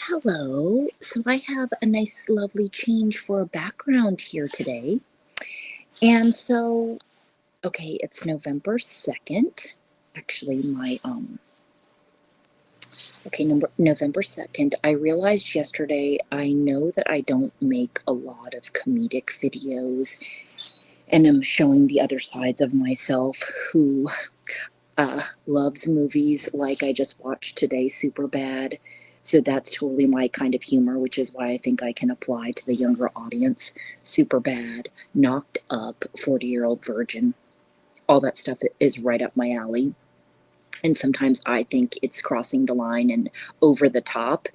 Hello. So I have a nice, lovely change for a background here today. And so, okay, it's November 2nd. Actually, November 2nd. I realized yesterday I know that I don't make a lot of comedic videos, and I'm showing the other sides of myself who loves movies like I just watched today, Superbad. So that's totally my kind of humor, which is why I think I can apply to the younger audience. Superbad, Knocked Up, 40-Year-Old Virgin. All that stuff is right up my alley. And sometimes I think it's crossing the line and over the top.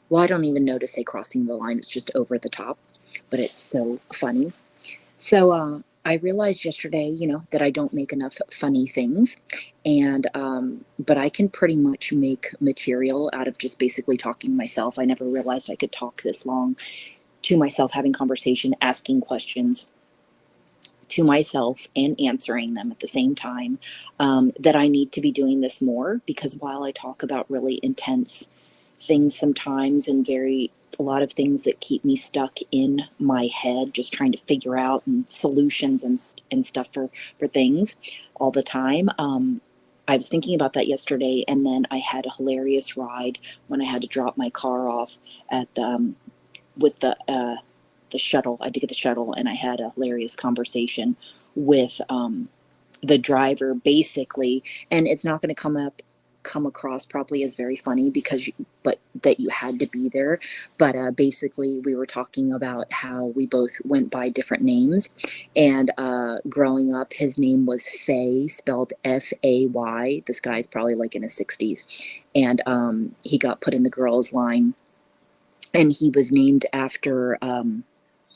Well, I don't even know to say crossing the line, it's just over the top. But it's so funny. So I realized yesterday, that I don't make enough funny things, and but I can pretty much make material out of just basically talking to myself. I never realized I could talk this long to myself, having conversation, asking questions to myself and answering them at the same time. That I need to be doing this more because while I talk about really intense things sometimes and a lot of things that keep me stuck in my head, just trying to figure out and solutions and stuff for things all the time. I was thinking about that yesterday, and then I had a hilarious ride when I had to drop my car off at with the shuttle. I had to get the shuttle, and I had a hilarious conversation with the driver, basically. And it's not going to come across probably as very funny but that you had to be there. But basically, we were talking about how we both went by different names, and growing up, his name was Fay, spelled Fay. This guy's probably like in his 60s, and he got put in the girls line, and he was named after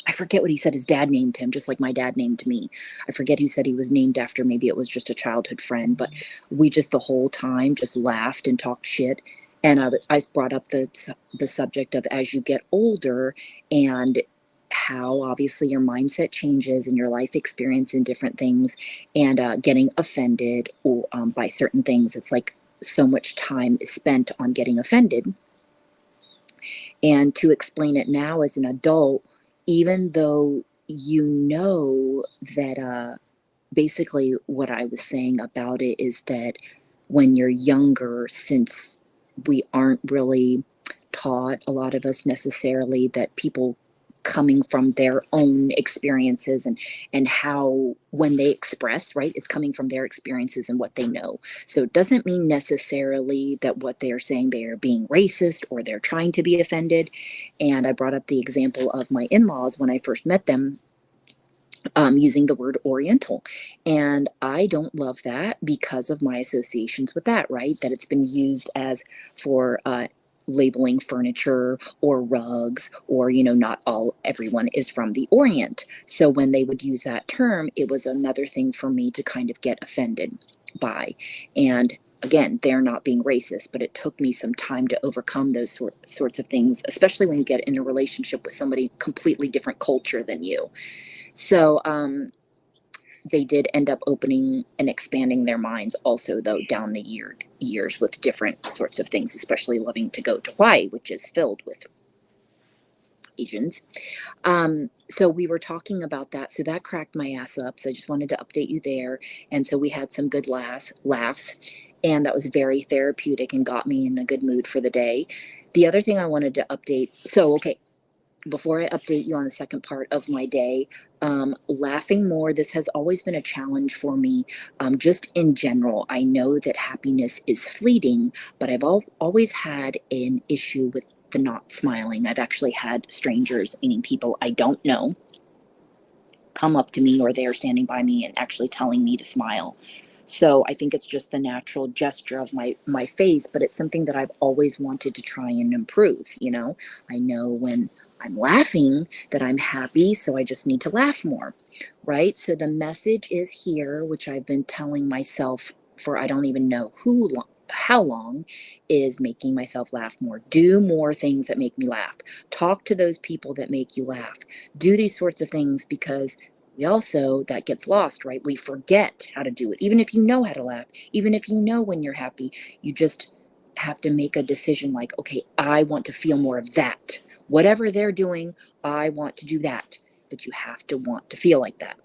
I forget what he said his dad named him, just like my dad named me. I forget who said he was named after. Maybe it was just a childhood friend, but we just the whole time just laughed and talked shit. And I brought up the subject of as you get older and how obviously your mindset changes and your life experience in different things, and getting offended by certain things. It's like so much time is spent on getting offended. And to explain it now as an adult, even though you know that basically what I was saying about it is that when you're younger, since we aren't really taught, a lot of us necessarily, that people coming from their own experiences and how when they express, right, it's coming from their experiences and what they know. So it doesn't mean necessarily that what they are saying they are being racist or they're trying to be offended. And I brought up the example of my in-laws when I first met them, using the word Oriental. And I don't love that because of my associations with that, right? That it's been used as for labeling furniture or rugs, or, not everyone is from the Orient. So when they would use that term, it was another thing for me to kind of get offended by. And again, they're not being racist, but it took me some time to overcome those sorts of things, especially when you get in a relationship with somebody completely different culture than you. So they did end up opening and expanding their minds also, though, down the years with different sorts of things, especially loving to go to Hawaii, which is filled with Asians. So we were talking about that. So that cracked my ass up. So I just wanted to update you there. And so we had some good laughs. And that was very therapeutic and got me in a good mood for the day. The other thing I wanted to update. So, okay, before I update you on the second part of my day, laughing more. This has always been a challenge for me. Just in general, I know that happiness is fleeting, but I've always had an issue with the not smiling. I've actually had strangers, meaning people I don't know, come up to me or they're standing by me and actually telling me to smile. So I think it's just the natural gesture of my face, but it's something that I've always wanted to try and improve. I know when I'm laughing that I'm happy, so I just need to laugh more, right? So the message is here, which I've been telling myself for I don't even know how long, is making myself laugh more. Do more things that make me laugh. Talk to those people that make you laugh. Do these sorts of things because we also, that gets lost, right? We forget how to do it. Even if you know how to laugh, even if you know when you're happy, you just have to make a decision like, okay, I want to feel more of that. Whatever they're doing, I want to do that. But you have to want to feel like that.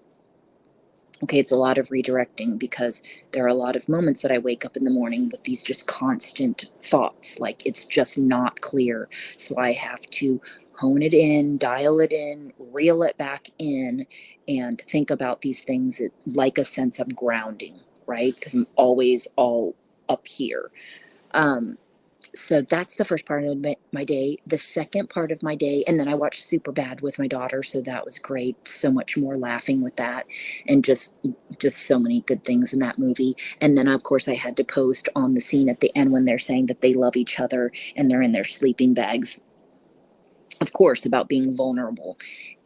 Okay, it's a lot of redirecting because there are a lot of moments that I wake up in the morning with these just constant thoughts, like it's just not clear. So I have to hone it in, dial it in, reel it back in, and think about these things like a sense of grounding, right? Because I'm always all up here. Um, so that's the first part of my day. The second part of my day, and then I watched Superbad with my daughter, so that was great. So much more laughing with that, and just so many good things in that movie. And then of course I had to post on the scene at the end when they're saying that they love each other and they're in their sleeping bags, of course, about being vulnerable.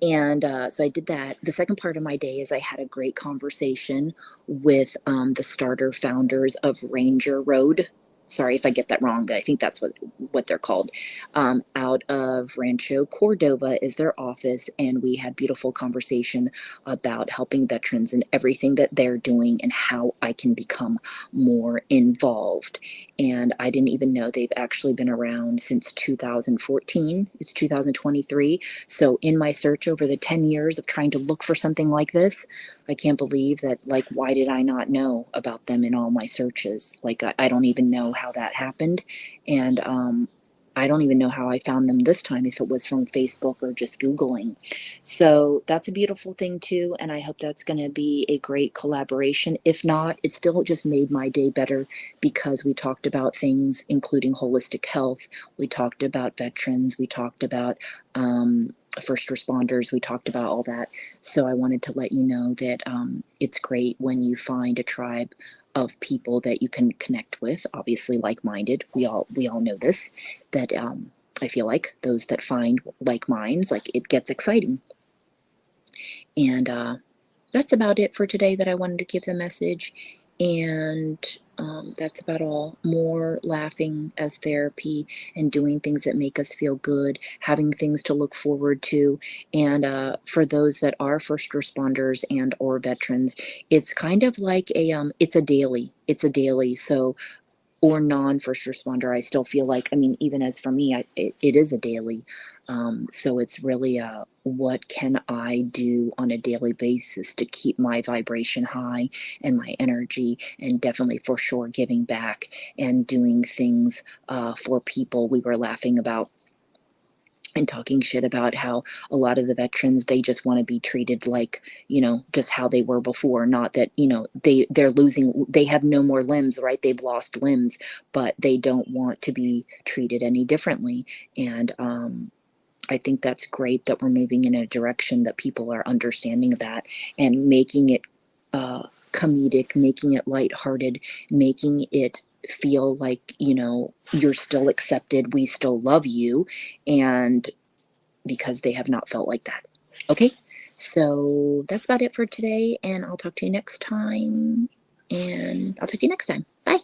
And so I did that. The second part of my day is I had a great conversation with the starter founders of Ranger Road. Sorry if I get that wrong, but I think that's what they're called. Out of Rancho Cordova is their office, and we had beautiful conversation about helping veterans and everything that they're doing and how I can become more involved. And I didn't even know they've actually been around since 2014. It's 2023. So in my search over the 10 years of trying to look for something like this, I can't believe that, like, why did I not know about them in all my searches? Like, I don't even know how that happened. And I don't even know how I found them this time, if it was from Facebook or just Googling. So that's a beautiful thing too. And I hope that's going to be a great collaboration. If not, it still just made my day better because we talked about things, including holistic health. We talked about veterans. We talked about first responders. We talked about all that. So I wanted to let you know that it's great when you find a tribe of people that you can connect with, obviously like-minded. We all know this, that I feel like those that find like minds, like, it gets exciting. And that's about it for today that I wanted to give the message. And that's about all. More laughing as therapy and doing things that make us feel good, having things to look forward to. And for those that are first responders and or veterans, it's kind of like it's a daily. It's a daily. So, or non-first responder, I still feel like, I mean, even as for me, it is a daily. So it's really what can I do on a daily basis to keep my vibration high and my energy, and definitely for sure giving back and doing things for people. We were laughing about and talking shit about how a lot of the veterans, they just want to be treated like, just how they were before. Not that, they're losing, they have no more limbs, right? They've lost limbs, but they don't want to be treated any differently. And I think that's great that we're moving in a direction that people are understanding that and making it comedic, making it lighthearted, making it feel like, you're still accepted, we still love you, and because they have not felt like that. Okay, so that's about it for today, and I'll talk to you next time. Bye.